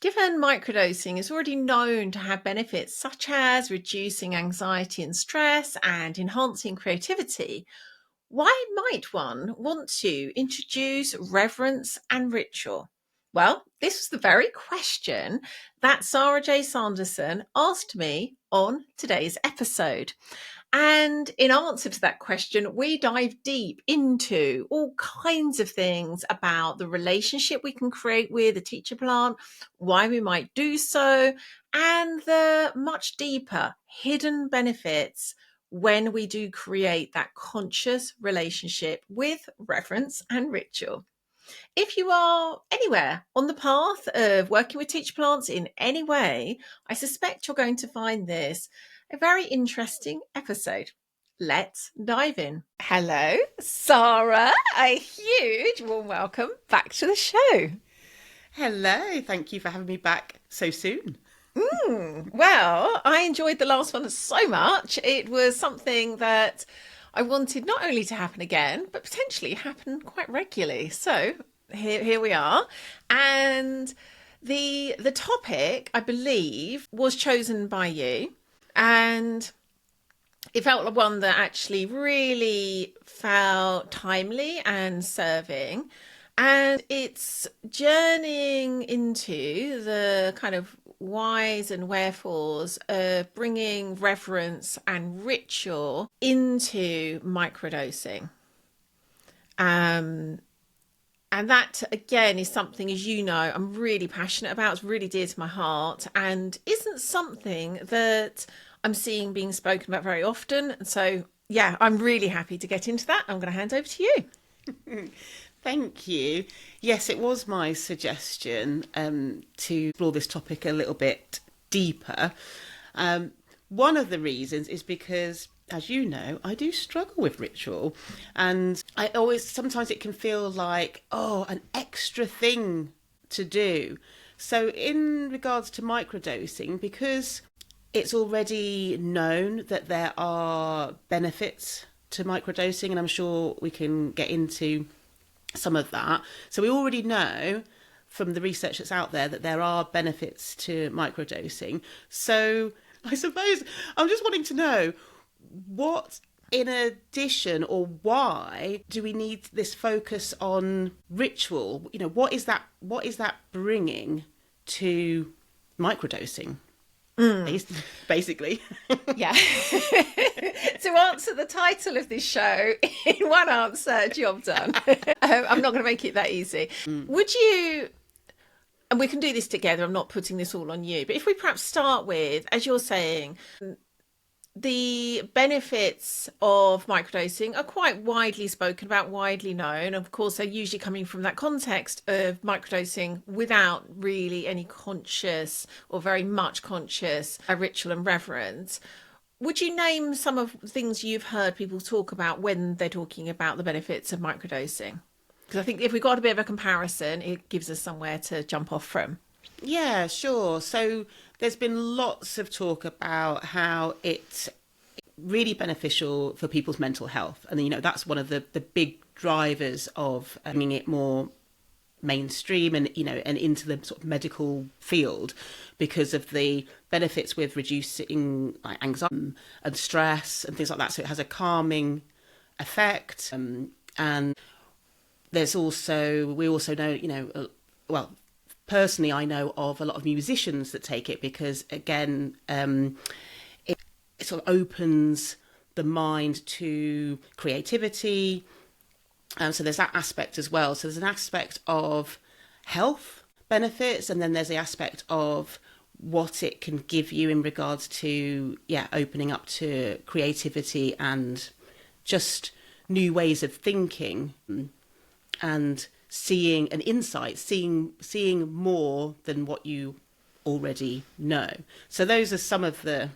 Given microdosing is already known to have benefits such as reducing anxiety and stress and enhancing creativity, why might one want to introduce reverence and ritual? Well, this was the very question that Sara J. Sanderson asked me on today's episode. And in answer to that question, we dive deep into all kinds of things about the relationship we can create with a teacher plant, why we might do so, and the much deeper hidden benefits when we do create that conscious relationship with reverence and ritual. If you are anywhere on the path of working with teacher plants in any way, I suspect you're going to find this a very interesting episode. Let's dive in. Hello, Sara. A huge warm welcome back to the show. Hello, thank you for having me back so soon. Well, I enjoyed the last one so much. It was something that I wanted not only to happen again, but potentially happen quite regularly. So here we are. And the topic, I believe, was chosen by you. And it felt like one that actually really felt timely and serving. And it's journeying into the kind of whys and wherefores of bringing reverence and ritual into microdosing. And that, again, is something, as you know, I'm really passionate about. It's really dear to my heart and isn't something that I'm seeing being spoken about very often. And so, yeah, I'm really happy to get into that. I'm going to hand over to you. Thank you. Yes, it was my suggestion to explore this topic a little bit deeper. One of the reasons is because, as you know, I do struggle with ritual, and sometimes it can feel like, an extra thing to do. So in regards to microdosing, because it's already known that there are benefits to microdosing, and I'm sure we can get into some of that. So we already know from the research that's out there that there are benefits to microdosing. So I suppose I'm just wanting to know what, in addition, or why do we need this focus on ritual? You know, what is that bringing to microdosing? Basically. Yeah. To answer the title of this show in one answer, job done. I'm not going to make it that easy. Would you, and we can do this together, I'm not putting this all on you, but if we perhaps start with, as you're saying, the benefits of microdosing are quite widely spoken about, widely known. Of course, they're usually coming from that context of microdosing without really any conscious or very much conscious ritual and reverence. Would you name some of the things you've heard people talk about when they're talking about the benefits of microdosing? Because I think if we've got a bit of a comparison, it gives us somewhere to jump off from. Yeah, sure. So there's been lots of talk about how it's really beneficial for people's mental health. And, you know, that's one of the big drivers of bringing it more mainstream and, you know, and into the sort of medical field because of the benefits with reducing like anxiety and stress and things like that. So it has a calming effect. And there's also, we also know, you know, well, personally, I know of a lot of musicians that take it because, again, it sort of opens the mind to creativity. So there's that aspect as well. So there's an aspect of health benefits, and then there's the aspect of what it can give you in regards to, opening up to creativity and just new ways of thinking and seeing an insight, seeing more than what you already know. So those are some of the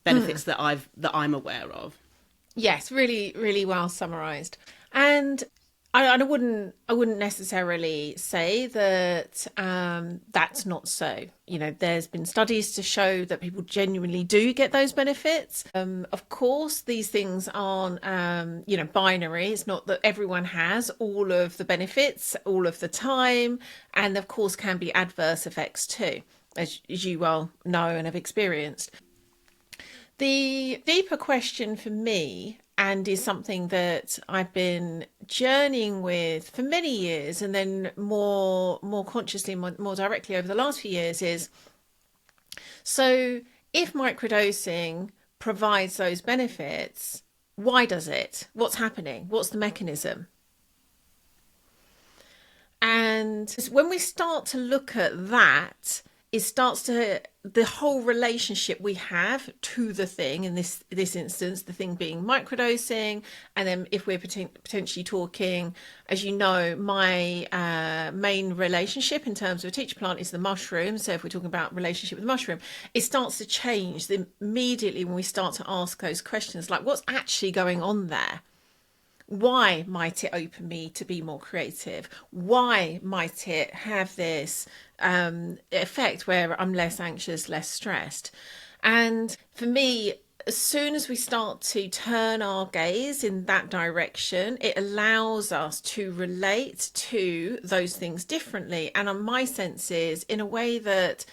benefits that I'm aware of. Yes, really, really well summarised. And I wouldn't necessarily say that that's not so. There's been studies to show that people genuinely do get those benefits. Of course, these things aren't binary. It's not that everyone has all of the benefits all of the time, and of course can be adverse effects too, as you well know and have experienced. The deeper question for me, and is something that I've been journeying with for many years, and then more consciously, more directly over the last few years, is so if microdosing provides those benefits, why does it? What's happening? What's the mechanism? And when we start to look at that, it starts to the whole relationship we have to the thing, in this instance, the thing being microdosing. And then if we're potentially talking, as you know, my main relationship in terms of a teacher plant is the mushroom. So if we're talking about relationship with the mushroom, it starts to change immediately when we start to ask those questions, like what's actually going on there? Why might it open me to be more creative? Why might it have this effect where I'm less anxious, less stressed? And for me, as soon as we start to turn our gaze in that direction, it allows us to relate to those things differently. And on my senses, in a way that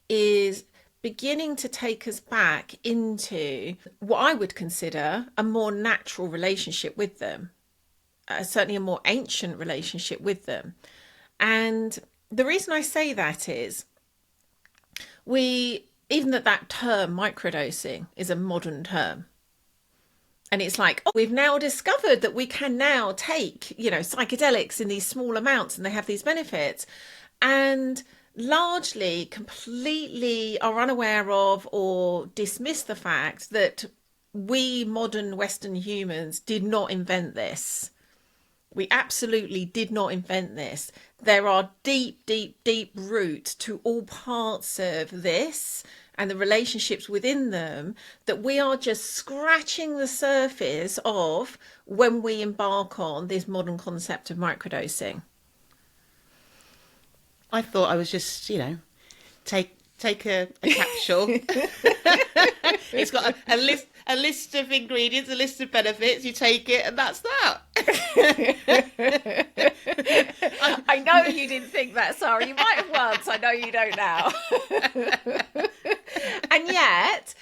is beginning to take us back into what I would consider a more natural relationship with them, certainly a more ancient relationship with them. And the reason I say that is even that term microdosing is a modern term. And it's like, oh, we've now discovered that we can now take, psychedelics in these small amounts and they have these benefits. And largely completely are unaware of or dismiss the fact that we modern Western humans did not invent this. We absolutely did not invent this. There are deep, deep, deep roots to all parts of this and the relationships within them that we are just scratching the surface of when we embark on this modern concept of microdosing. I thought I was just, take a capsule. It's got a list of ingredients, a list of benefits. You take it, and that's that. I know you didn't think that, Sara. You might have once. I know you don't now. And yet,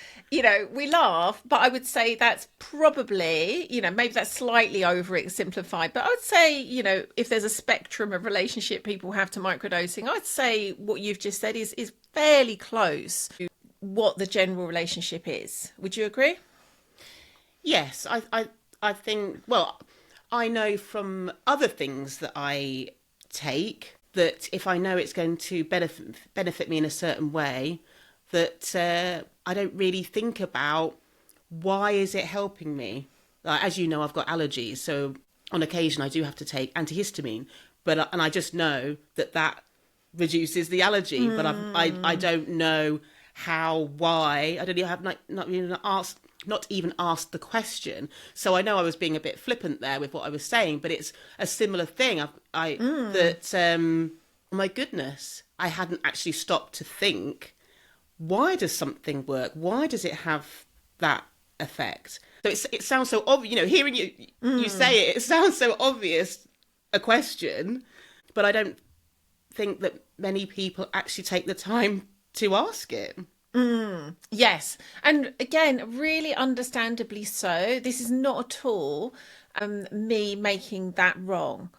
we laugh, but I would say that's probably, maybe that's slightly oversimplified. But I would say, if there's a spectrum of relationship people have to microdosing, I'd say what you've just said is fairly close to what the general relationship is. Would you agree? Yes, I think, well, I know from other things that I take that if I know it's going to benefit me in a certain way, that I don't really think about why is it helping me. Like, as you know, I've got allergies, so on occasion I do have to take antihistamine, and I just know that reduces the allergy, but I don't know why. I don't even have not even asked the question. So I know I was being a bit flippant there with what I was saying, but it's a similar thing. My goodness, I hadn't actually stopped to think, why does something work? Why does it have that effect? So it sounds so obvious, hearing you say it sounds so obvious, a question, but I don't think that many people actually take the time to ask it. Yes. And again, really understandably so. This is not at all me making that wrong.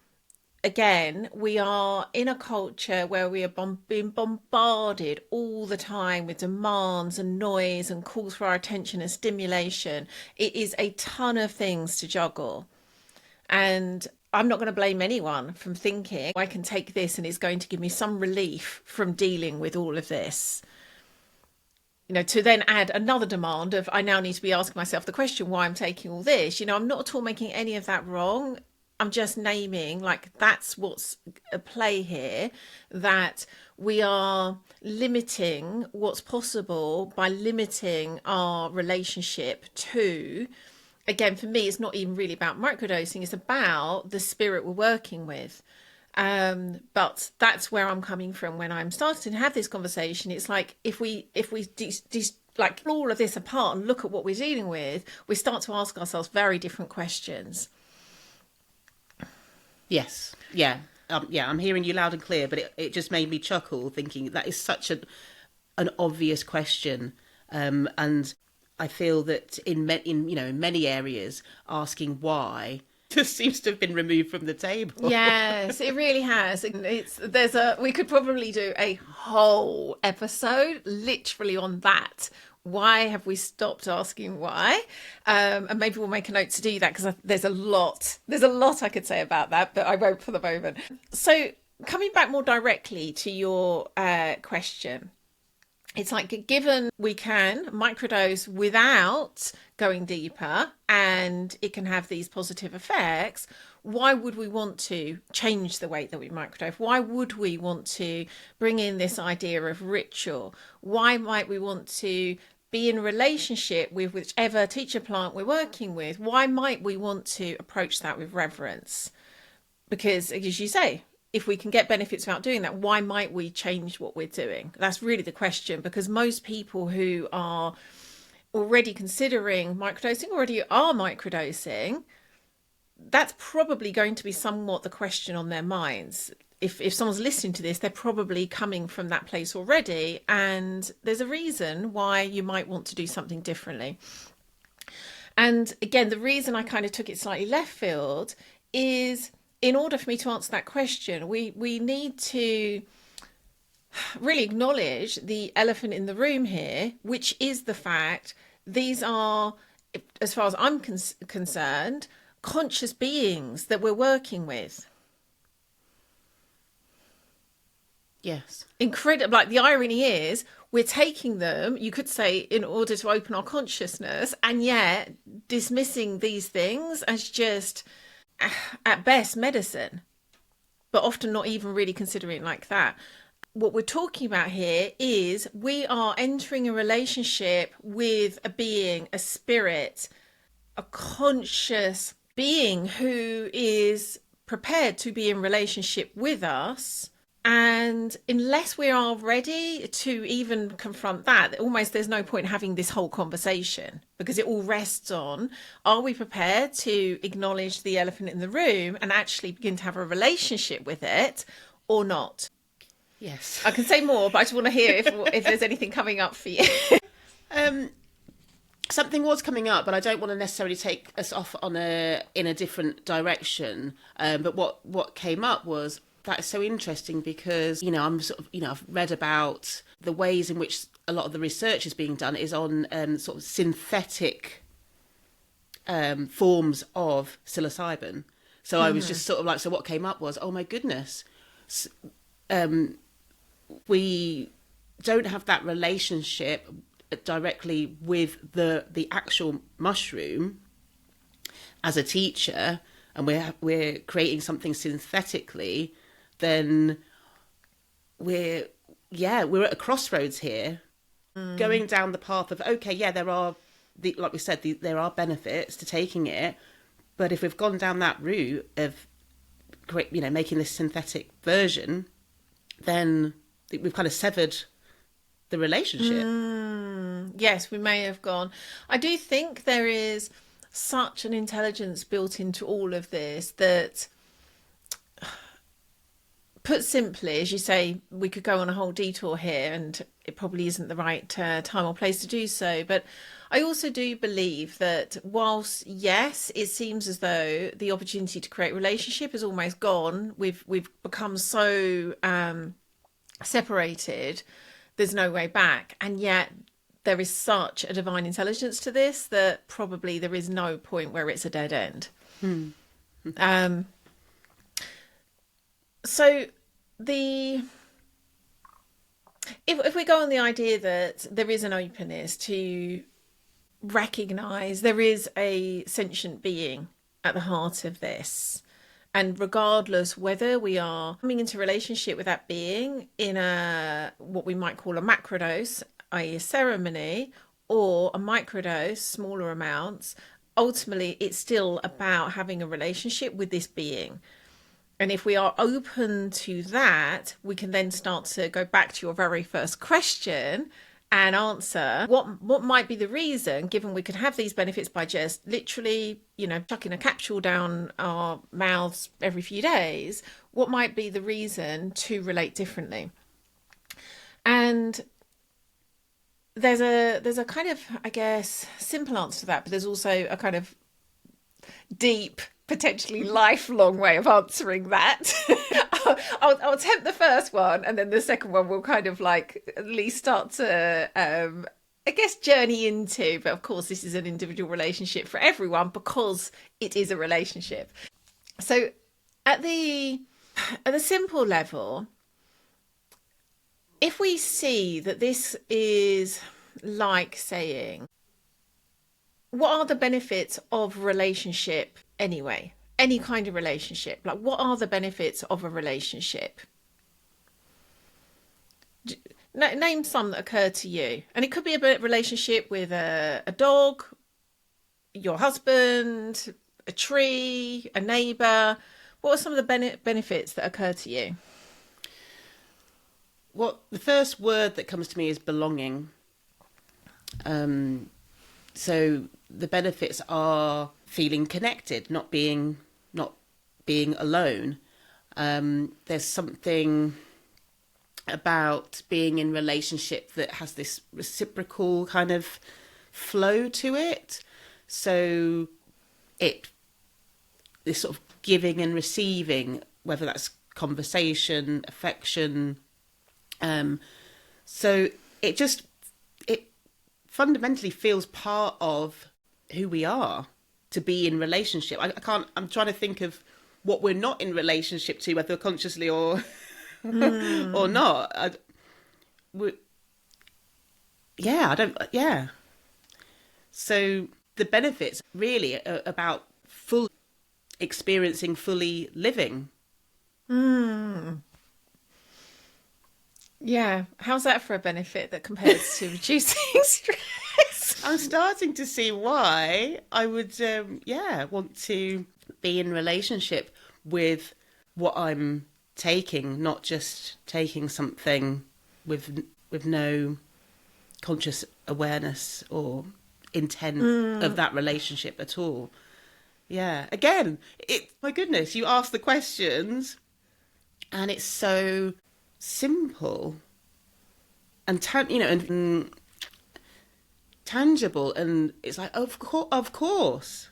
Again, we are in a culture where we are being bombarded all the time with demands and noise and calls for our attention and stimulation. It is a ton of things to juggle. And I'm not going to blame anyone from thinking I can take this and it's going to give me some relief from dealing with all of this. To then add another demand of I now need to be asking myself the question why I'm taking all this. I'm not at all making any of that wrong. I'm just naming, like, that's what's at play here, that we are limiting what's possible by limiting our relationship to again, for me, it's not even really about microdosing. It's about the spirit we're working with. But that's where I'm coming from when I'm starting to have this conversation. It's like if we like all of this apart and look at what we're dealing with, we start to ask ourselves very different questions. Yes. Yeah. Yeah, I'm hearing you loud and clear, but it just made me chuckle thinking that is such an obvious question. And I feel that in many areas, asking why just seems to have been removed from the table. Yes, it really has. We could probably do a whole episode literally on that. Why have we stopped asking why? And maybe we'll make a note to do that, because there's a lot I could say about that, but I won't for the moment. So coming back more directly to your question, it's like, given we can microdose without going deeper and it can have these positive effects, why would we want to change the way that we microdose? Why would we want to bring in this idea of ritual? Why might we want to be in a relationship with whichever teacher plant we're working with? Why might we want to approach that with reverence? Because, as you say, if we can get benefits without doing that, why might we change what we're doing? That's really the question, because most people who are already considering microdosing, already are microdosing, that's probably going to be somewhat the question on their minds. If someone's listening to this, they're probably coming from that place already, and there's a reason why you might want to do something differently. And again, the reason I kind of took it slightly left field is, in order for me to answer that question, we need to really acknowledge the elephant in the room here, which is the fact these are, as far as I'm concerned, conscious beings that we're working with. Yes. Incredible. Like, the irony is, we're taking them, you could say, in order to open our consciousness, and yet dismissing these things as just, at best, medicine, but often not even really considering it like that. What we're talking about here is we are entering a relationship with a being, a spirit, a conscious being who is prepared to be in relationship with us. And unless we are ready to even confront that, almost there's no point having this whole conversation, because it all rests on, are we prepared to acknowledge the elephant in the room and actually begin to have a relationship with it, or not? Yes. I can say more, but I just want to hear if there's anything coming up for you. Something was coming up, but I don't want to necessarily take us off in a different direction. But what came up was, that is so interesting, because I'm sort of I've read about the ways in which a lot of the research is being done is on sort of synthetic forms of psilocybin. So I was just sort of like, so what came up was, oh my goodness, we don't have that relationship directly with the actual mushroom as a teacher, and we're creating something synthetically. Then we're at a crossroads here, going down the path of, okay, yeah, there are like we said, there are benefits to taking it, but if we've gone down that route of making this synthetic version, then we've kind of severed the relationship. Yes, we may have gone. I do think there is such an intelligence built into all of this that, put simply, as you say, we could go on a whole detour here, and it probably isn't the right time or place to do so. But I also do believe that whilst, yes, it seems as though the opportunity to create relationship is almost gone, we've become so separated, there's no way back. And yet there is such a divine intelligence to this that probably there is no point where it's a dead end. So if we go on the idea that there is an openness to recognize there is a sentient being at the heart of this, and regardless whether we are coming into relationship with that being in what we might call a macrodose, i.e. a ceremony, or a microdose, smaller amounts, ultimately it's still about having a relationship with this being. And if we are open to that, we can then start to go back to your very first question and answer what might be the reason, given we could have these benefits by just literally, chucking a capsule down our mouths every few days, what might be the reason to relate differently? And there's a kind of, I guess, simple answer to that, but there's also a kind of deep, potentially lifelong way of answering that. I'll attempt the first one, and then the second one will kind of like at least start to I guess journey into, but of course this is an individual relationship for everyone because it is a relationship. So at the simple level, if we see that this is like saying, what are the benefits of relationship anyway? Any kind of relationship. Like, what are the benefits of a relationship? Name some that occur to you. And it could be a relationship with a dog, your husband, a tree, a neighbour. What are some of the benefits that occur to you? Well, the first word that comes to me is belonging. So the benefits are feeling connected, not being alone. There's something about being in relationship that has this reciprocal kind of flow to it. So this sort of giving and receiving, whether that's conversation, affection. So it fundamentally feels part of who we are to be in relationship. I'm trying to think of what we're not in relationship to, whether consciously or or not. So the benefits really are about full experiencing, fully living. Yeah. How's that for a benefit that compares to reducing stress? I'm starting to see why I would, want to be in relationship with what I'm taking, not just taking something with no conscious awareness or intent of that relationship at all. Yeah. Again, my goodness, you ask the questions and it's so simple and tangible, and it's like, of course.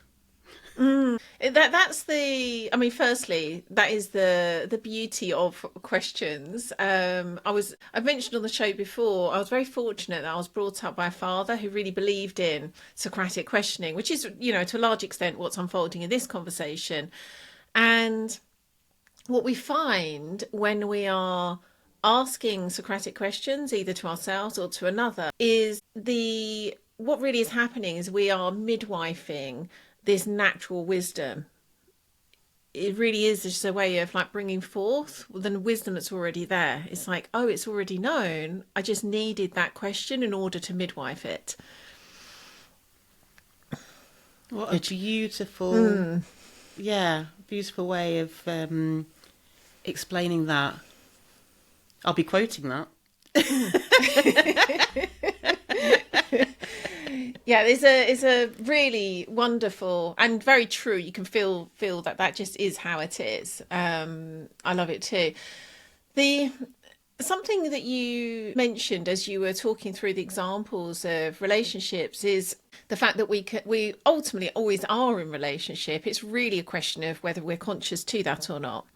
That's I mean, firstly, that is the beauty of questions. I've mentioned on the show before, I was very fortunate that I was brought up by a father who really believed in Socratic questioning, which is, to a large extent what's unfolding in this conversation. And what we find when we are asking Socratic questions, either to ourselves or to another, is what really is happening is we are midwifing this natural wisdom. It really is just a way of like bringing forth the wisdom that's already there. It's like, oh, it's already known. I just needed that question in order to midwife it. What a beautiful, beautiful way of explaining that. I'll be quoting that. Yeah, it's a really wonderful and very true. You can feel that just is how it is. I love it too. Something that you mentioned as you were talking through the examples of relationships is the fact that we ultimately always are in relationship. It's really a question of whether we're conscious to that or not.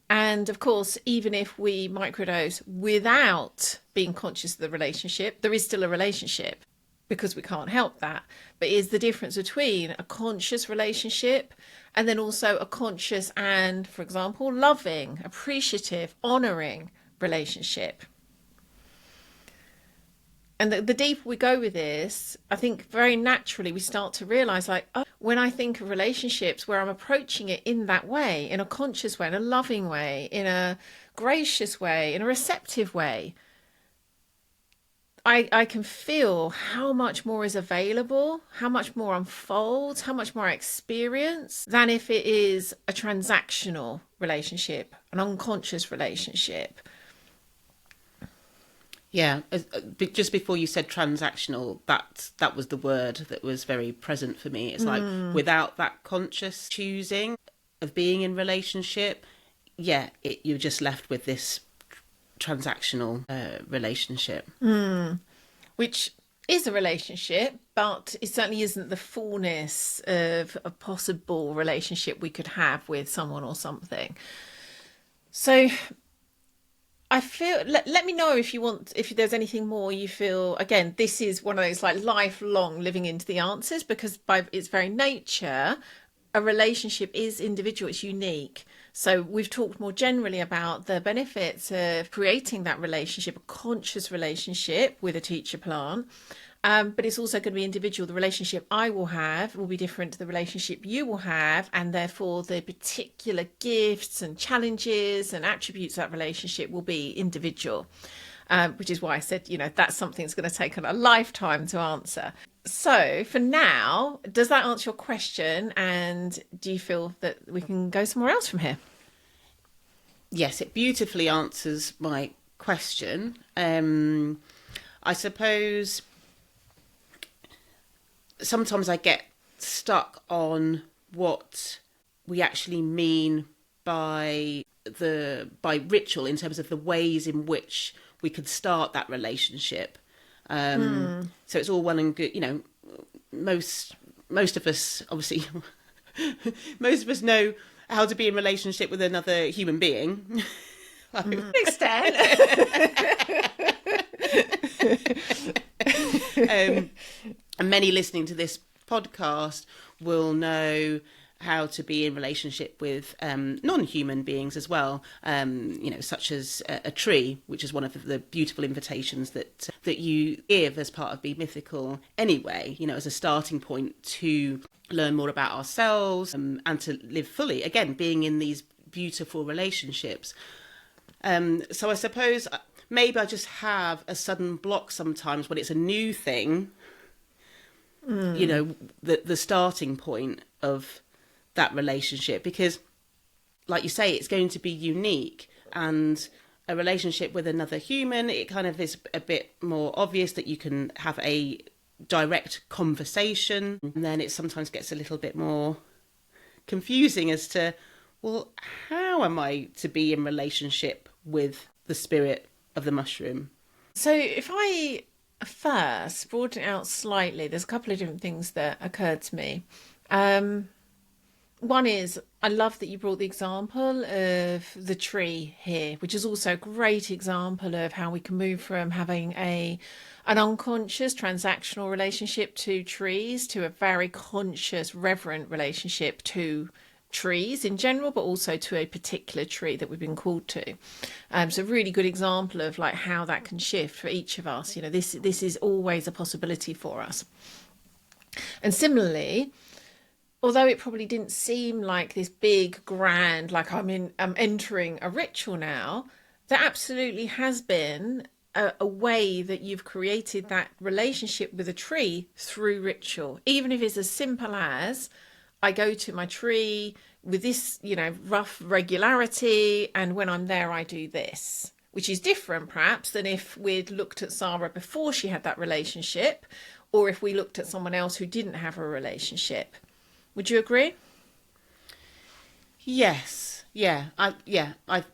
And of course, even if we microdose without being conscious of the relationship, there is still a relationship because we can't help that. But is the difference between a conscious relationship and then also a conscious and, for example, loving, appreciative, honouring relationship. And the deeper we go with this, I think very naturally we start to realise, like, oh, when I think of relationships where I'm approaching it in that way, in a conscious way, in a loving way, in a gracious way, in a receptive way, I can feel how much more is available, how much more unfolds, how much more I experience than if it is a transactional relationship, an unconscious relationship. Yeah, just before you said transactional, that was the word that was very present for me. It's like without that conscious choosing of being in relationship, yeah, you're just left with this transactional relationship. Which is a relationship, but it certainly isn't the fullness of a possible relationship we could have with someone or something. So I feel, let me know if you want, if there's anything more you feel. Again, this is one of those like lifelong living into the answers, because by its very nature, a relationship is individual, it's unique. So we've talked more generally about the benefits of creating that relationship, a conscious relationship with a teacher plant. But it's also going to be individual. The relationship I will have will be different to the relationship you will have, and therefore the particular gifts and challenges and attributes of that relationship will be individual. Which is why I said, that's something that's going to take a lifetime to answer. So for now, does that answer your question? And do you feel that we can go somewhere else from here? Yes, it beautifully answers my question. I suppose sometimes I get stuck on what we actually mean by ritual in terms of the ways in which we could start that relationship. So it's all well and good, most of us obviously most of us know how to be in relationship with another human being. Extent. And many listening to this podcast will know how to be in relationship with non-human beings as well, such as a tree, which is one of the beautiful invitations that you give as part of Be Mythical anyway, as a starting point to learn more about ourselves and to live fully, again, being in these beautiful relationships. So I suppose maybe I just have a sudden block sometimes when it's a new thing, the starting point of that relationship, because like you say, it's going to be unique, and a relationship with another human, it kind of is a bit more obvious that you can have a direct conversation, and then it sometimes gets a little bit more confusing as to, well, how am I to be in relationship with the spirit of the mushroom? So if I first broaden it out slightly, there's a couple of different things that occurred to me. One is, I love that you brought the example of the tree here, which is also a great example of how we can move from having an unconscious transactional relationship to trees to a very conscious, reverent relationship to trees in general, but also to a particular tree that we've been called to. So a really good example of like how that can shift for each of us. This is always a possibility for us. And similarly, although it probably didn't seem like this big, grand, like I'm entering a ritual now, there absolutely has been a way that you've created that relationship with a tree through ritual, even if it's as simple as I go to my tree with this, rough regularity, and when I'm there, I do this, which is different perhaps than if we'd looked at Sara before she had that relationship, or if we looked at someone else who didn't have a relationship. Would you agree? Yes. Yeah. I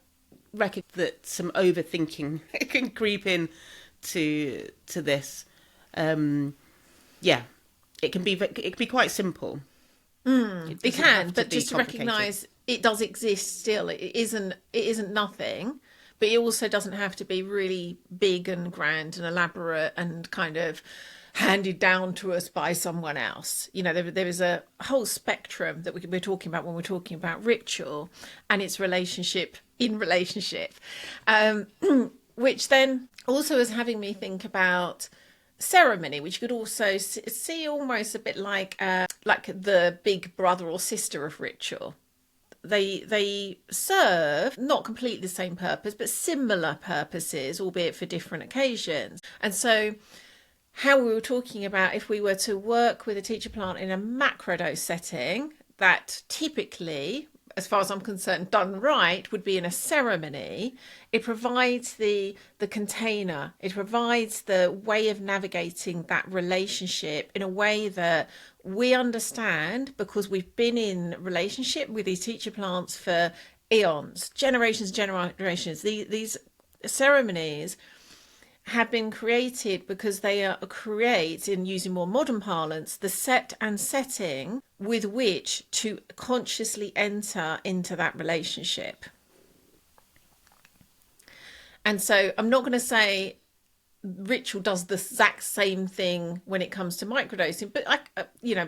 reckon that some overthinking can creep in to this. It can be quite simple. It can, but just to recognise it does exist still. It isn't nothing, but it also doesn't have to be really big and grand and elaborate and kind of handed down to us by someone else. There is a whole spectrum that we're talking about when we're talking about ritual and its relationship in relationship, which then also is having me think about ceremony, which you could also see almost a bit like the big brother or sister of ritual. they serve not completely the same purpose, but similar purposes, albeit for different occasions. And so how we were talking about, if we were to work with a teacher plant in a macrodose setting, that typically, as far as I'm concerned, done right, would be in a ceremony. It provides the container. It provides the way of navigating that relationship in a way that we understand, because we've been in relationship with these teacher plants for eons, generations, generations. These ceremonies have been created because they are create, in using more modern parlance, the set and setting with which to consciously enter into that relationship. And so I'm not going to say ritual does the exact same thing when it comes to microdosing, but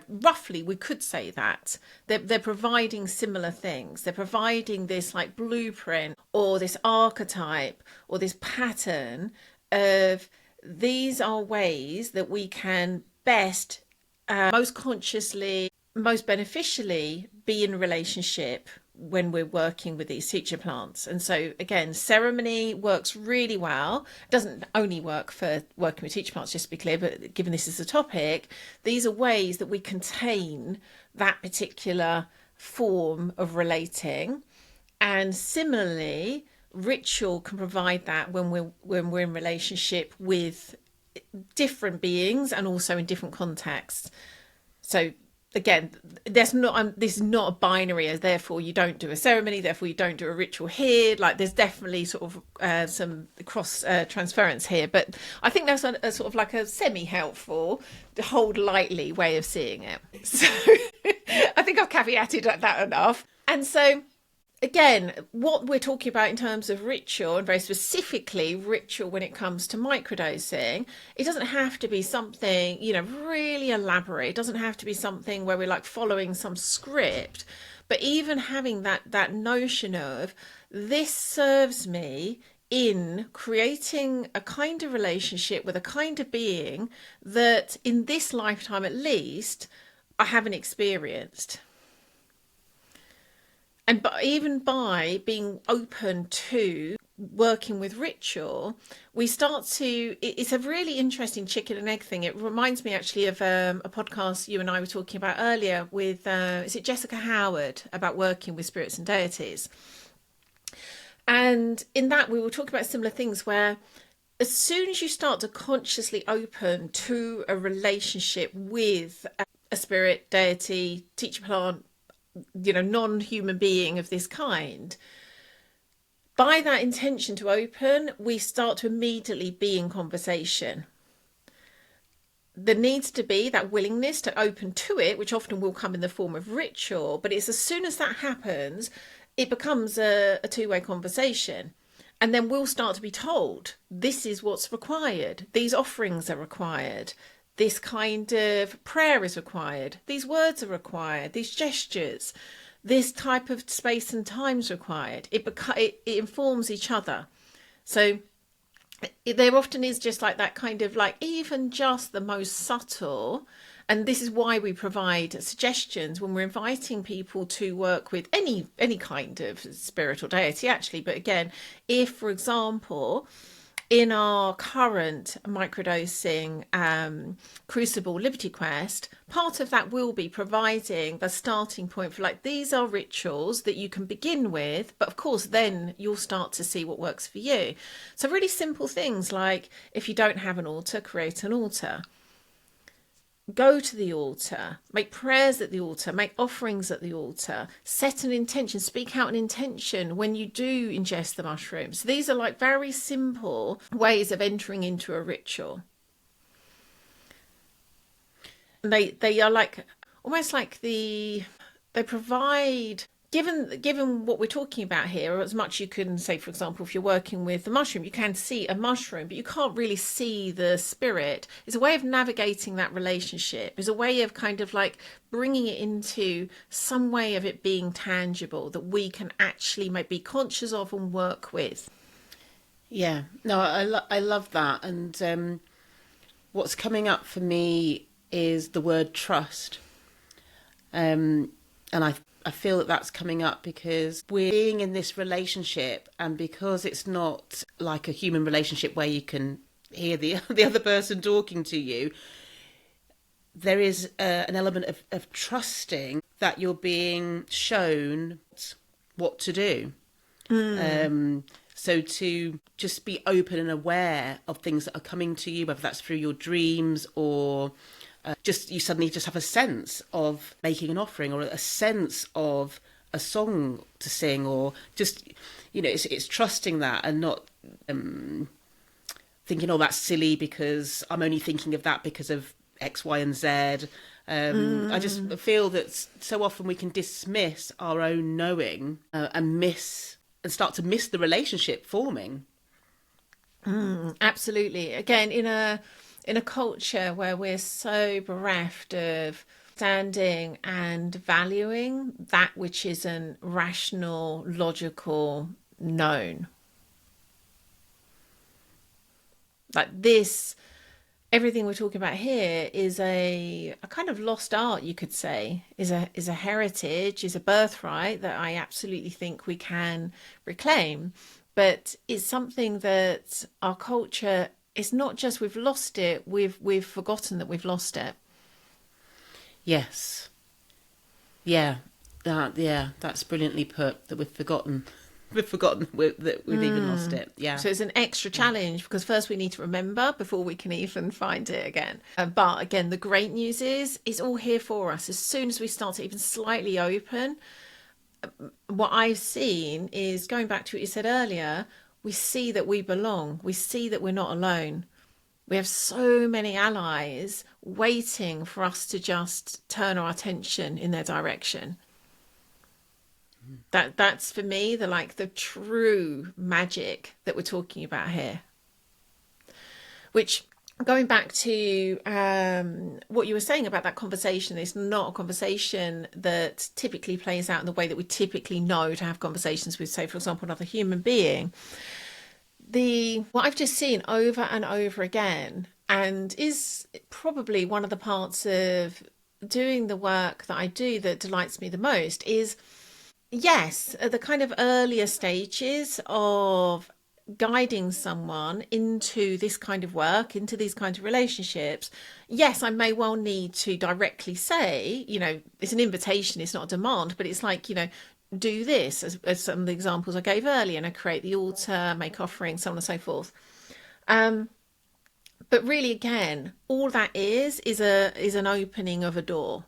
roughly we could say that they're providing similar things. They're providing this like blueprint or this archetype or this pattern of, these are ways that we can best, most consciously, most beneficially be in relationship when we're working with these teacher plants. And so again, ceremony works really well. It doesn't only work for working with teacher plants, just to be clear, but given this is a topic, these are ways that we contain that particular form of relating. And similarly, ritual can provide that when we're in relationship with different beings and also in different contexts. So again, this is not a binary as therefore you don't do a ceremony, therefore you don't do a ritual here. Like there's definitely sort of some cross transference here, but I think that's a sort of like a semi-helpful, hold lightly way of seeing it. So I think I've caveated that enough. And so again, what we're talking about in terms of ritual, and very specifically ritual when it comes to microdosing, it doesn't have to be something, really elaborate. It doesn't have to be something where we're like following some script, but even having that notion of, this serves me in creating a kind of relationship with a kind of being that in this lifetime at least I haven't experienced. And even by being open to working with ritual, we start to, it's a really interesting chicken and egg thing. It reminds me actually of a podcast you and I were talking about earlier with, is it Jessica Howard, about working with spirits and deities. And in that we were talking about similar things where as soon as you start to consciously open to a relationship with a spirit, deity, teacher plant, non-human being of this kind, by that intention to open, we start to immediately be in conversation. There needs to be that willingness to open to it, which often will come in the form of ritual, but it's as soon as that happens, it becomes a two-way conversation. And then we'll start to be told, this is what's required. These offerings are required. This kind of prayer is required. These words are required. These gestures, this type of space and time is required. It informs each other. So there often is just like that kind of like, even just the most subtle. And this is why we provide suggestions when we're inviting people to work with any kind of spirit or deity, actually. But again, if, for example, in our current microdosing Crucible Liberty Quest, part of that will be providing the starting point for like, these are rituals that you can begin with, but of course then you'll start to see what works for you. So really simple things like, if you don't have an altar, create an altar. Go to the altar, make prayers at the altar, make offerings at the altar, set an intention, speak out an intention when you do ingest the mushrooms. So these are like very simple ways of entering into a ritual. They are like almost like they provide, given what we're talking about here, or as much you can say, for example, if you're working with the mushroom, you can see a mushroom, but you can't really see the spirit. It's a way of navigating that relationship. It's a way of kind of like bringing it into some way of it being tangible that we can actually be conscious of and work with. Yeah, no, I love that. And what's coming up for me is the word trust. And I feel that that's coming up because we're being in this relationship, and because it's not like a human relationship where you can hear the other person talking to you, there is an element of trusting that you're being shown what to do. So to just be open and aware of things that are coming to you, whether that's through your dreams or just you suddenly just have a sense of making an offering or a sense of a song to sing, or just, you know, it's trusting that and not thinking, oh, that's silly because I'm only thinking of that because of X, Y, and Z. I just feel that so often we can dismiss our own knowing and start to miss the relationship forming. Absolutely. Again, in a culture where we're so bereft of standing and valuing that which isn't rational, logical, known. Like this, everything we're talking about here is a kind of lost art, you could say, is a heritage, is a birthright that I absolutely think we can reclaim. But it's something that our culture, it's not just we've lost it, we've forgotten that we've lost it. Yes. Yeah. That's brilliantly put, that we've forgotten. That we've even lost it. Yeah. So it's an extra challenge because first we need to remember before we can even find it again. But again, the great news is it's all here for us. As soon as we start to even slightly open, what I've seen is, going back to what you said earlier, we see that we belong. We see that we're not alone. We have so many allies waiting for us to just turn our attention in their direction. That's for me the true magic that we're talking about here. Which, going back to what you were saying about that conversation, it's not a conversation that typically plays out in the way that we typically know to have conversations with, say, for example, another human being. What I've just seen over and over again, and is probably one of the parts of doing the work that I do that delights me the most, is yes, at the kind of earlier stages of guiding someone into this kind of work, into these kinds of relationships, yes, I may well need to directly say, you know, it's an invitation, it's not a demand, but it's like, you know, do this, as some of the examples I gave earlier, and create the altar, make offerings, so on and so forth. But really, again, all that is an opening of a door.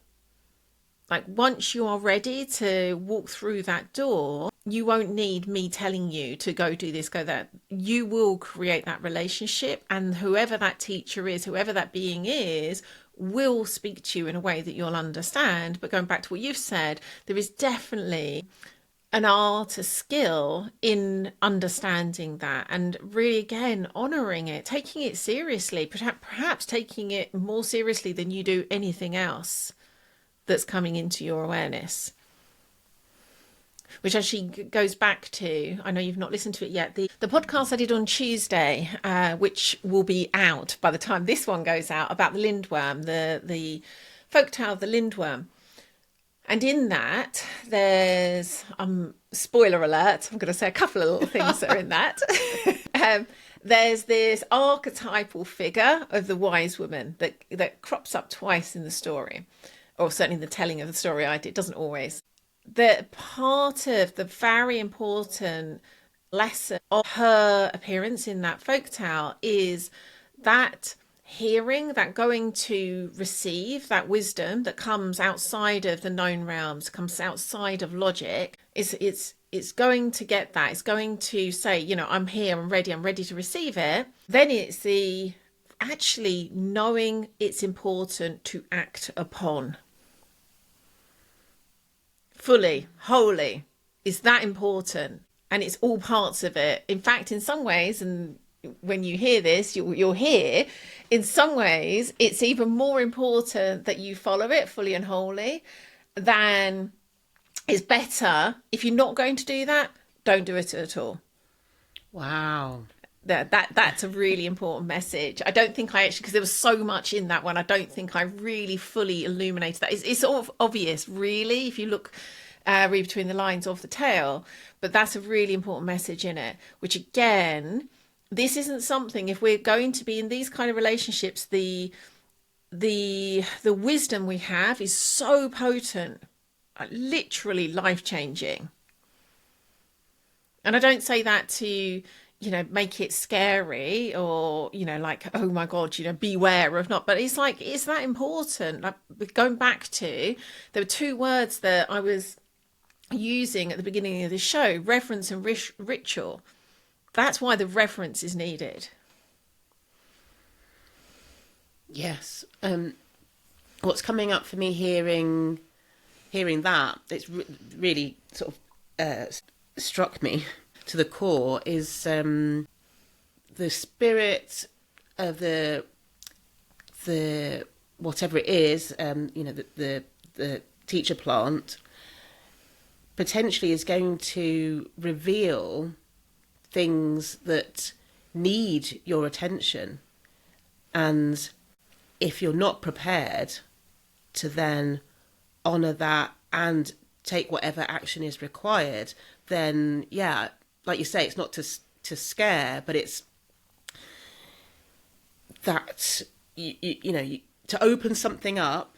Like, once you are ready to walk through that door, you won't need me telling you to go do this, go that. You will create that relationship, and whoever that teacher is, whoever that being is, will speak to you in a way that you'll understand. But going back to what you've said, there is definitely an art, a skill in understanding that, and really, again, honouring it, taking it seriously, perhaps taking it more seriously than you do anything else that's coming into your awareness. Which actually goes back to, I know you've not listened to it yet, the podcast I did on Tuesday, which will be out by the time this one goes out, about the lindworm, the folktale of the lindworm. And in that, there's, spoiler alert, I'm going to say a couple of little things that are in that. There's this archetypal figure of the wise woman that crops up twice in the story, or certainly in the telling of the story I did. It doesn't always. The part of the very important lesson of her appearance in that folktale is that hearing, that going to receive that wisdom that comes outside of the known realms, comes outside of logic. It's going to get that. It's going to say, you know, I'm here, I'm ready to receive it. Then it's the actually knowing it's important to act upon. Fully, wholly, is that important, and it's all parts of it. In fact, in some ways, and when you hear this, you'll hear, in some ways, it's even more important that you follow it fully and wholly. Than it's better if you're not going to do that, don't do it at all. Wow. That's a really important message. I don't think I actually, because there was so much in that one, I don't think I really fully illuminated that. It's sort of obvious, really, if you look read between the lines of the tale. But that's a really important message in it, which again, this isn't something, if we're going to be in these kind of relationships, the wisdom we have is so potent, literally life-changing. And I don't say that to, make it scary or, like, oh my God, beware of not. But it's like, is that important? Like, going back to, there were two words that I was using at the beginning of the show, reverence and ritual. That's why the reverence is needed. Yes. What's coming up for me hearing that, it's really sort of struck me to the core, is the spirit of the whatever it is, the teacher plant potentially is going to reveal things that need your attention. And if you're not prepared to then honour that and take whatever action is required, then, yeah, like you say, it's not to scare, but it's that, to open something up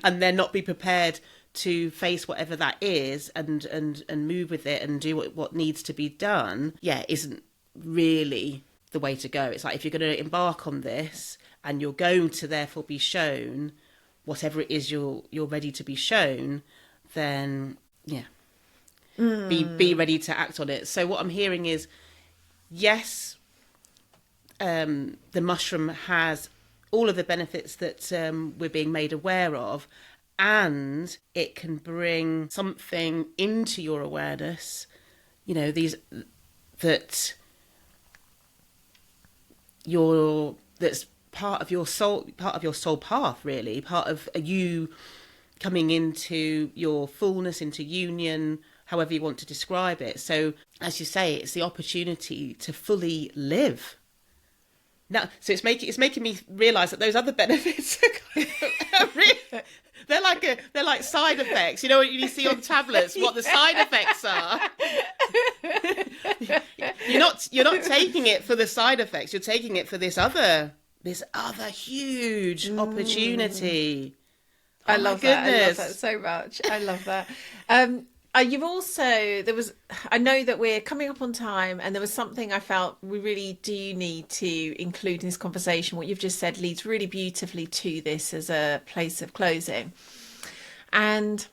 and then not be prepared to face whatever that is and move with it and do what needs to be done, isn't really the way to go. It's like, if you're going to embark on this and you're going to therefore be shown whatever it is you're ready to be shown, then be ready to act on it. So what I'm hearing is, yes, the mushroom has all of the benefits that we're being made aware of, and it can bring something into your awareness, that's part of your soul path, really, part of you coming into your fullness, into union, however you want to describe it. So, as you say, it's the opportunity to fully live. Now, so it's making me realise that those other benefits are really, they're like side effects. You know what you see on tablets, what the side effects are. You're not taking it for the side effects. You're taking it for this other huge opportunity. I love that. I love that so much. I love that. You've also, I know that we're coming up on time, and there was something I felt we really do need to include in this conversation. What you've just said leads really beautifully to this as a place of closing. And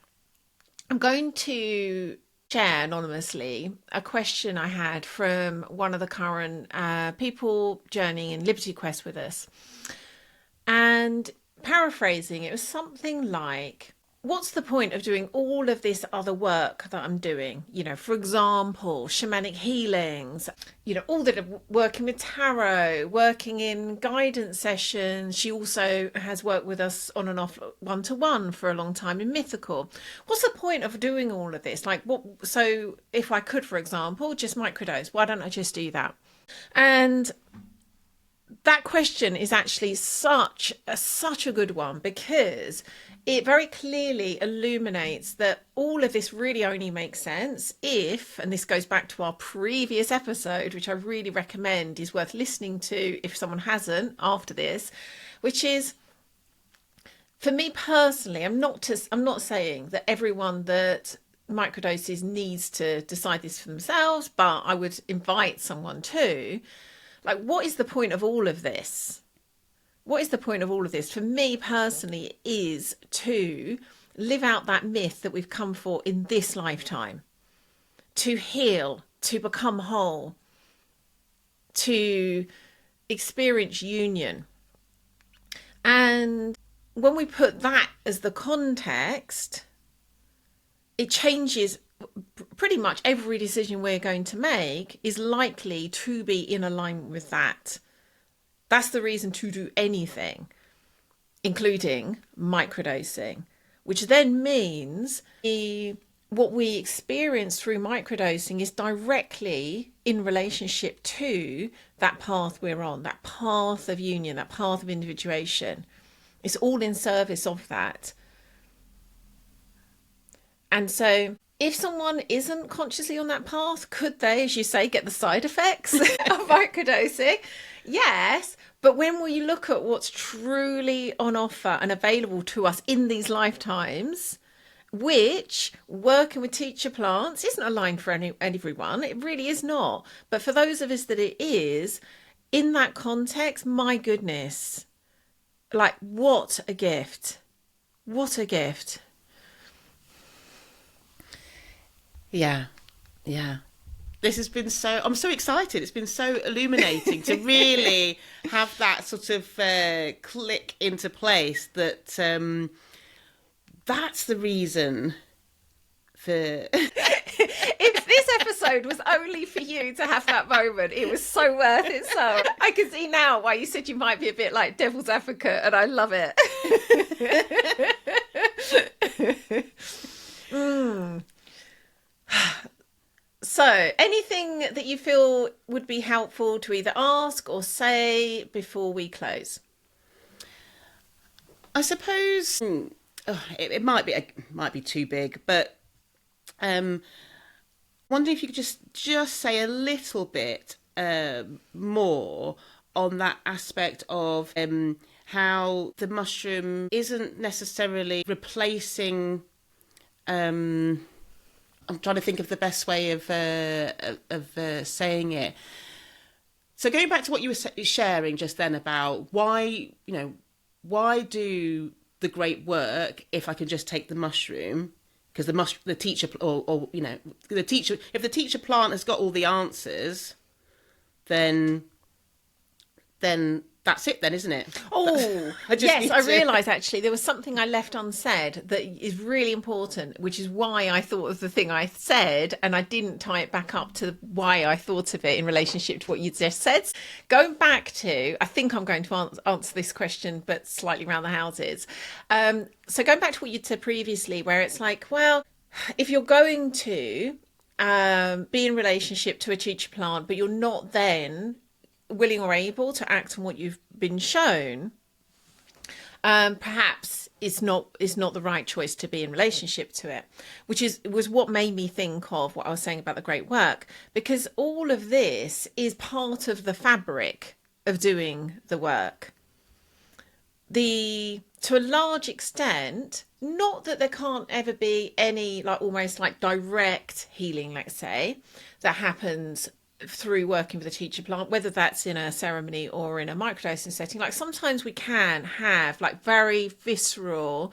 I'm going to share anonymously a question I had from one of the current people journeying in Liberty Quest with us. And paraphrasing, it was something like, what's the point of doing all of this other work that I'm doing? For example, shamanic healings, all that, working with tarot, working in guidance sessions. She also has worked with us on and off one-to-one for a long time in Mythical. What's the point of doing all of this? Like, what? So if I could, for example, just microdose, why don't I just do that? And that question is actually such a good one, because it very clearly illuminates that all of this really only makes sense if, and this goes back to our previous episode, which I really recommend, is worth listening to if someone hasn't after this, which is, for me personally, I'm not saying that everyone that microdoses needs to decide this for themselves, but I would invite someone to. Like, what is the point of all of this? What is the point of all of this? For me personally, is to live out that myth that we've come for in this lifetime. To heal, to become whole, to experience union. And when we put that as the context, it changes pretty much every decision we're going to make is likely to be in alignment with that. That's the reason to do anything, including microdosing, which then means what we experience through microdosing is directly in relationship to that path we're on, that path of union, that path of individuation. It's all in service of that. And so if someone isn't consciously on that path, could they, as you say, get the side effects of microdosing? Yes. But when we look at what's truly on offer and available to us in these lifetimes, which working with teacher plants isn't aligned for everyone, it really is not. But for those of us that it is, in that context, my goodness, like what a gift. What a gift. Yeah. This has been I'm so excited. It's been so illuminating to really have that sort of click into place that that's the reason for... If this episode was only for you to have that moment, it was so worth it. So I can see now why you said you might be a bit like devil's advocate, and I love it. So, anything that you feel would be helpful to either ask or say before we close? I suppose it might be too big, but wondering if you could just say a little bit more on that aspect of how the mushroom isn't necessarily replacing. I'm trying to think of the best way of saying it. So going back to what you were sharing just then about why do the great work if I can just take the mushroom, because the teacher or the teacher, if the teacher plant has got all the answers, then that's it then, isn't it? Oh, yes, I realised actually there was something I left unsaid that is really important, which is why I thought of the thing I said, and I didn't tie it back up to why I thought of it in relationship to what you just said. Going back to, I think I'm going to answer this question, but slightly around the houses. So going back to what you'd said previously, where it's like, well, if you're going to be in relationship to a teacher plant, but you're not then willing or able to act on what you've been shown, perhaps it's not the right choice to be in relationship to it, which was what made me think of what I was saying about the great work, because all of this is part of the fabric of doing the work. To a large extent, not that there can't ever be any almost direct healing, let's say, that happens through working with a teacher plant, whether that's in a ceremony or in a microdosing setting. Sometimes we can have very visceral,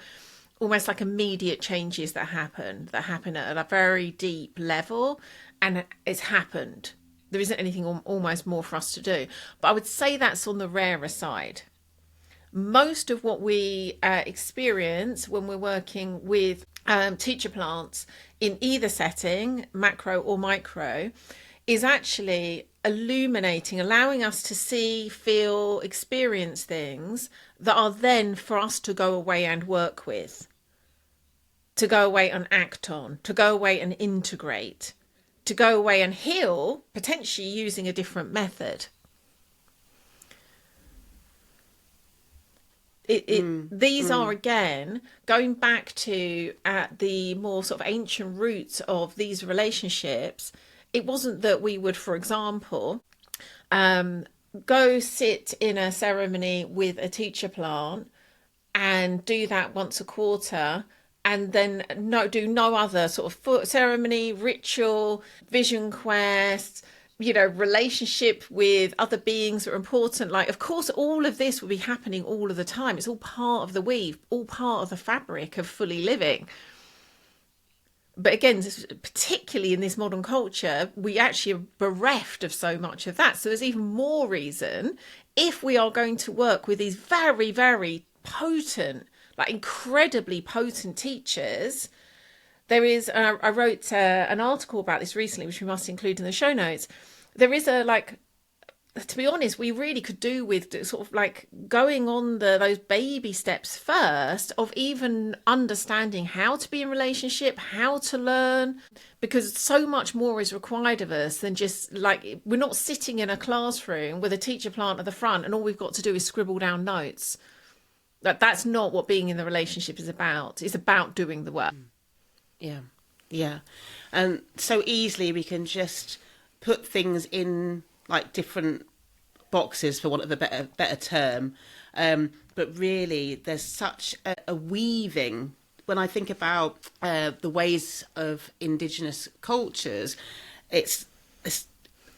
almost immediate changes that happen at a very deep level, and it's happened. There isn't anything almost more for us to do, but I would say that's on the rarer side. Most of what we experience when we're working with teacher plants in either setting, macro or micro, is actually illuminating, allowing us to see, feel, experience things that are then for us to go away and work with, to go away and act on, to go away and integrate, to go away and heal, potentially using a different method. These are, again, going back to the more sort of ancient roots of these relationships. It wasn't that we would, for example, go sit in a ceremony with a teacher plant and do that once a quarter, and then do no other sort of ceremony, ritual, vision quest, relationship with other beings that are important. Of course, all of this will be happening all of the time. It's all part of the weave, all part of the fabric of fully living. But again, particularly in this modern culture, we actually are bereft of so much of that. So there's even more reason, if we are going to work with these very, very potent, incredibly potent teachers. There is, I wrote an article about this recently, which we must include in the show notes. There is to be honest, we really could do with sort of going on those baby steps first of even understanding how to be in relationship, how to learn, because so much more is required of us than just we're not sitting in a classroom with a teacher plant at the front and all we've got to do is scribble down notes. That's not what being in the relationship is about. It's about doing the work. Yeah, yeah. And so easily we can just put things in like different boxes, for want of a better term. But really, there's such a weaving. When I think about the ways of indigenous cultures, it's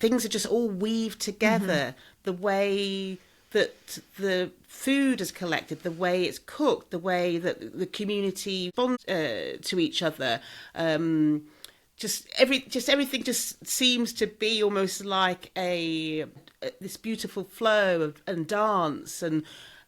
things are just all weaved together. The way that the food is collected, the way it's cooked, the way that the community bonds to each other. Just everything just seems to be almost like a this beautiful flow and dance, and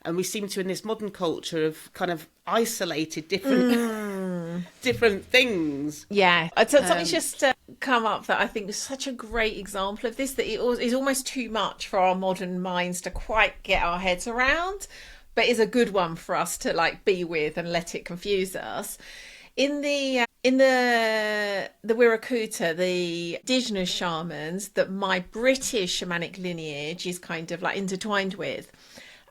we seem to, in this modern culture, have kind of isolated different things. Yeah, something's just come up that I think is such a great example of this, that it is almost too much for our modern minds to quite get our heads around, but is a good one for us to like be with and let it confuse us. In the Wirrakuta, the indigenous shamans that my British shamanic lineage is kind of like intertwined with,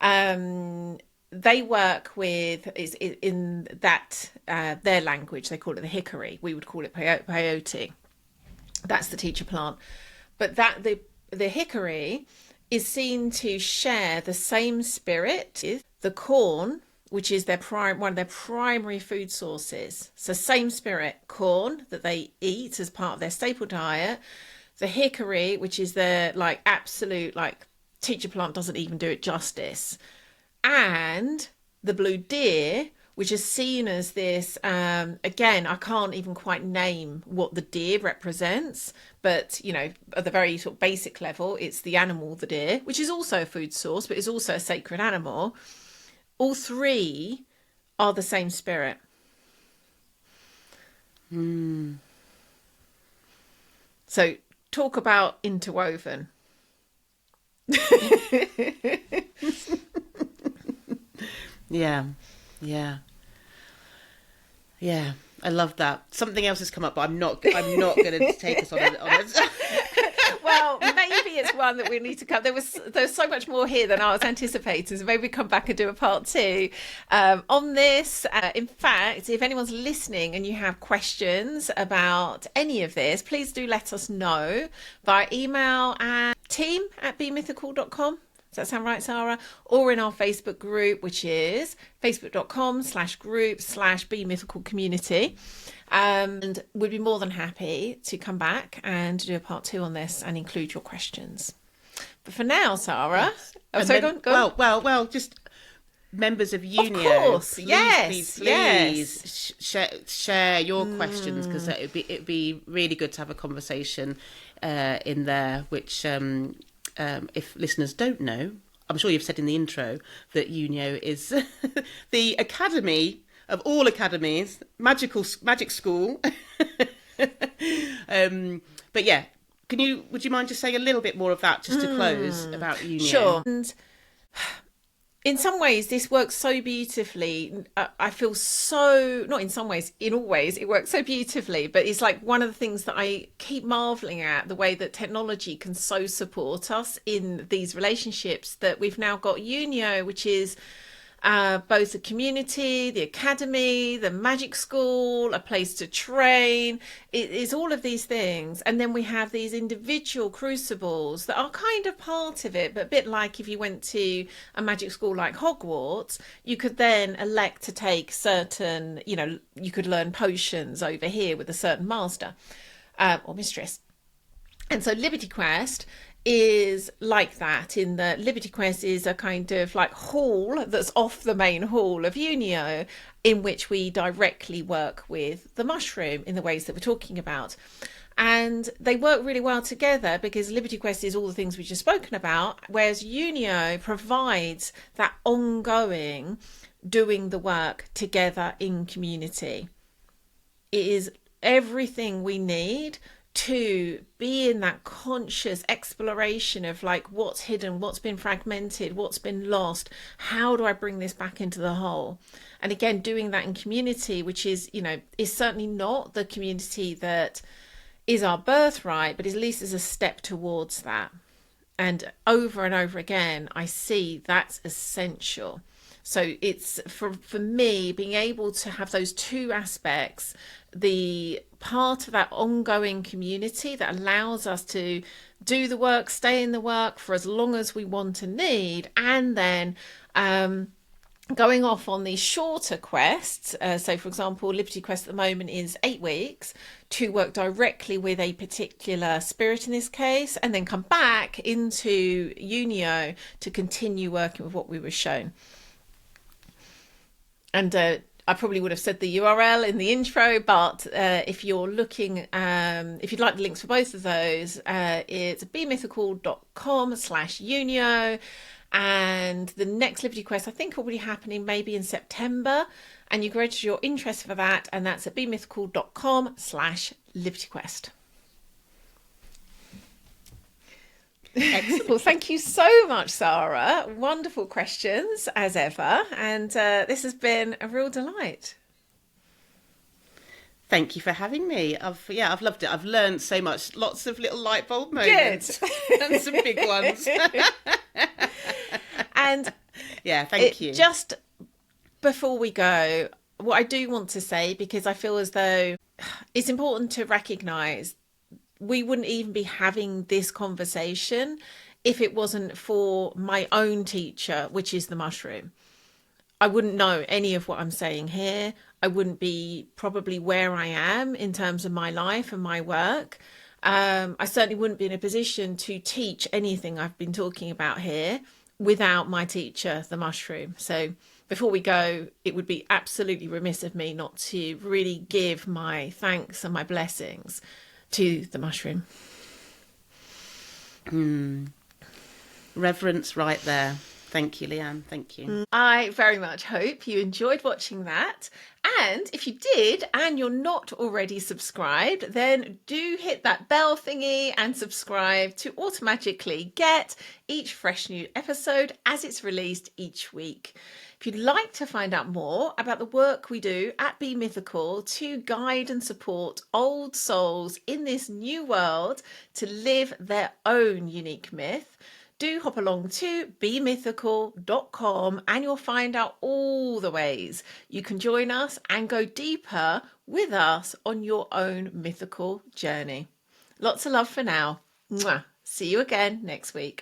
they work with is in that their language they call it the hickory. We would call it peyote. That's the teacher plant, but that the hickory is seen to share the same spirit with the corn, which is one of their primary food sources. So same spirit, corn that they eat as part of their staple diet, the hickory, which is their like absolute like teacher plant doesn't even do it justice, and the blue deer, which is seen as this, again, I can't even quite name what the deer represents, but, you know, at the very sort of basic level, it's the animal, the deer, which is also a food source, but is also a sacred animal. All three are the same spirit. So talk about interwoven. Yeah, I love that. Something else has come up, but I'm not going to take us on it. Well, maybe it's one that we need to come. There's so much more here than I was anticipating, so maybe come back and do a part 2 on this. In fact, if anyone's listening and you have questions about any of this, please do let us know via email at team@bemythical.com. Does that sound right, Sara? Or in our Facebook group, which is facebook.com/group/bemythicalcommunity. And we'd be more than happy to come back and do a part 2 on this and include your questions. But for now, Sara, Yes. go on. Well, just members of Unio, of course, please share your questions, because it'd be really good to have a conversation in there, which if listeners don't know, I'm sure you've said in the intro that Unio is the academy of all academies, magic school. But yeah, would you mind just saying a little bit more of that just to close about Unio? Sure. And in some ways, this works so beautifully. I feel so, not in some ways, in all ways, it works so beautifully. But it's like one of the things that I keep marveling at, the way that technology can so support us in these relationships, that we've now got Unio, which is both the community, the academy, the magic school, a place to train. It is all of these things. And then we have these individual crucibles that are kind of part of it, but a bit like if you went to a magic school like Hogwarts, you could then elect to take certain, you could learn potions over here with a certain master or mistress. And so Liberty Quest is like that, in that Liberty Quest is a kind of like hall that's off the main hall of Unio, in which we directly work with the mushroom in the ways that we're talking about. And they work really well together, because Liberty Quest is all the things we've just spoken about, whereas Unio provides that ongoing doing the work together in community. It is everything we need to be in that conscious exploration of like what's hidden, what's been fragmented, what's been lost, how do I bring this back into the whole. And again, doing that in community, which is is certainly not the community that is our birthright, but at least is a step towards that. And over again I see that's essential. So it's for me being able to have those two aspects, the part of that ongoing community that allows us to do the work, stay in the work for as long as we want and need, and then going off on these shorter quests. So, for example, Liberty Quest at the moment is 8 weeks to work directly with a particular spirit in this case, and then come back into Unio to continue working with what we were shown. And I probably would have said the URL in the intro, but if you're looking, if you'd like the links for both of those, it's bemythical.com/Unio. And the next Liberty Quest, I think, will be happening maybe in September. And you can register your interest for that. And that's at bemythical.com/LibertyQuest. Excellent. Well, thank you so much, Sara. Wonderful questions as ever. And this has been a real delight. Thank you for having me. I've loved it. I've learned so much. Lots of little light bulb moments. Good. And some big ones. And yeah, thank you. Just before we go, what I do want to say, because I feel as though it's important to recognise we wouldn't even be having this conversation if it wasn't for my own teacher, which is the mushroom. I wouldn't know any of what I'm saying here. I wouldn't be probably where I am in terms of my life and my work. I certainly wouldn't be in a position to teach anything I've been talking about here without my teacher, the mushroom. So before we go, it would be absolutely remiss of me not to really give my thanks and my blessings to the mushroom. Reverence right there. Thank you, Lian. Thank you. I very much hope you enjoyed watching that. And if you did and you're not already subscribed, then do hit that bell thingy and subscribe to automatically get each fresh new episode as it's released each week. If you'd like to find out more about the work we do at Be Mythical to guide and support old souls in this new world to live their own unique myth, do hop along to bemythical.com and you'll find out all the ways you can join us and go deeper with us on your own mythical journey. Lots of love for now. Mwah. See you again next week.